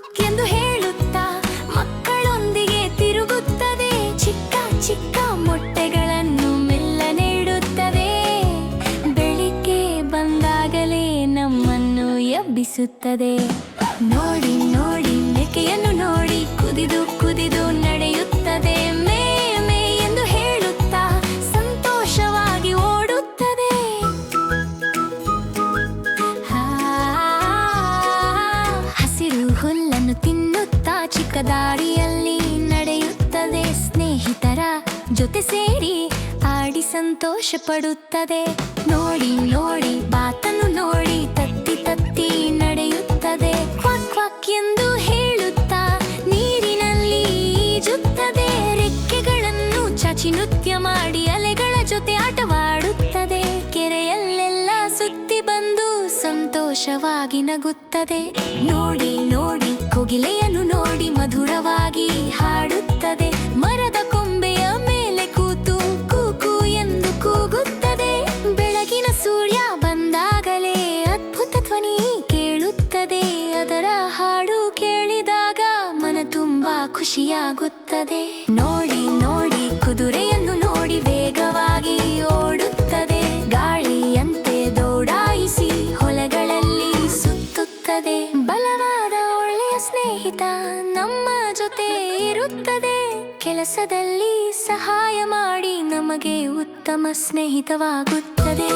Cook ಎಂದು ಹೇಳುತ್ತಾ ಮಕ್ಕಳೊಂದಿಗೆ ತಿರುಗುತ್ತದೆ. ಚಿಕ್ಕ ಚಿಕ್ಕ ಮೊಟ್ಟೆಗಳನ್ನು ಮೆಲ್ಲನೆ ಇಡುತ್ತದೆ. ಬೆಳಿಗ್ಗೆ ಬಂದಾಗಲೇ ನಮ್ಮನ್ನು ಎಬ್ಬಿಸುತ್ತದೆ. ನೋಡಿ ನೋಡಿ ಮೇಕೆಯನ್ನು ನೋಡಿ ಕುದಿದು ಕುದಿದು ನಡೆಯುತ್ತದೆ. ಮೇ ಮೇ ಎಂದು ಹೇಳುತ್ತಾ ಸಂತೋಷವಾಗಿ ಓಡುತ್ತದೆ. ಹಸಿರು ಹುಲ್ಲನ್ನು ತಿನ್ನುತ್ತಾ ಚಿಕ್ಕ ದಾರಿಯಲ್ಲಿ ನಡೆಯುತ್ತದೆ. ಸ್ನೇಹಿತರ ಜೊತೆ ಸೇರಿ ಆಡಿ ಸಂತೋಷ ಪಡುತ್ತದೆ. ನೋಡಿ ನೋಡಿ ಬಾತನ್ನು ನೋಡಿ ತತ್ತಿ ತತ್ತಿ ನಡೆಯುತ್ತದೆ. ಕ್ವಾಕ್ ಕ್ವಾಕ್ ಎಂದು ಹೇಳುತ್ತಾ ನೀರಿನಲ್ಲಿ ಈಜುತ್ತದೆ. ರೆಕ್ಕೆಗಳನ್ನು ಚಾಚಿ ನೃತ್ಯ ಮಾಡಿ ಅಲೆಗಳ ಜೊತೆ ಆಟವಾಡುತ್ತದೆ. ಕೆರೆಯಲ್ಲೆಲ್ಲ ಸುತ್ತಿ ಬಂದು ಸಂತೋಷವಾಗಿ ನಗುತ್ತದೆ. ನೋಡಿ ನೋಡಿ ಕೋಗಿಲೆಯನ್ನು ನೋಡಿ ಮಧುರವಾಗಿ ಹಾಡುತ್ತದೆ. ಮರದ ಕೊಂಬೆಯ ಮೇಲೆ ಕೂತು ಕೂಕು ಎಂದು ಕೂಗುತ್ತದೆ. ಬೆಳಗಿನ ಸೂರ್ಯ ಬಂದಾಗಲೇ ಅದ್ಭುತ ಧ್ವನಿ ಕೇಳುತ್ತದೆ. ಅದರ ಹಾಡು ಕೇಳಿದಾಗ ಮನ ತುಂಬಾ ಖುಷಿಯಾಗುತ್ತದೆ. ನೋಡಿ ನೋಡಿ ಕುದುರೆಯನ್ನು ನೋಡಿ ವೇಗವಾಗಿ ಓಡುತ್ತದೆ. ಗಾಳಿಯಂತೆ ದೌಡಾಯಿಸಿ ಹೊಲಗಳಲ್ಲಿ ಸುತ್ತುತ್ತದೆ. ಬಲವಾದ ಒಳ್ಳೆಯ ಸ್ನೇಹಿತ ನಮ್ಮ ಜೊತೆ ಇರುತ್ತದೆ. ಕೆಲಸದಲ್ಲಿ ಸಹಾಯ ಮಾಡಿ ನಮಗೆ ಉತ್ತಮ ಸ್ನೇಹಿತವಾಗುತ್ತದೆ.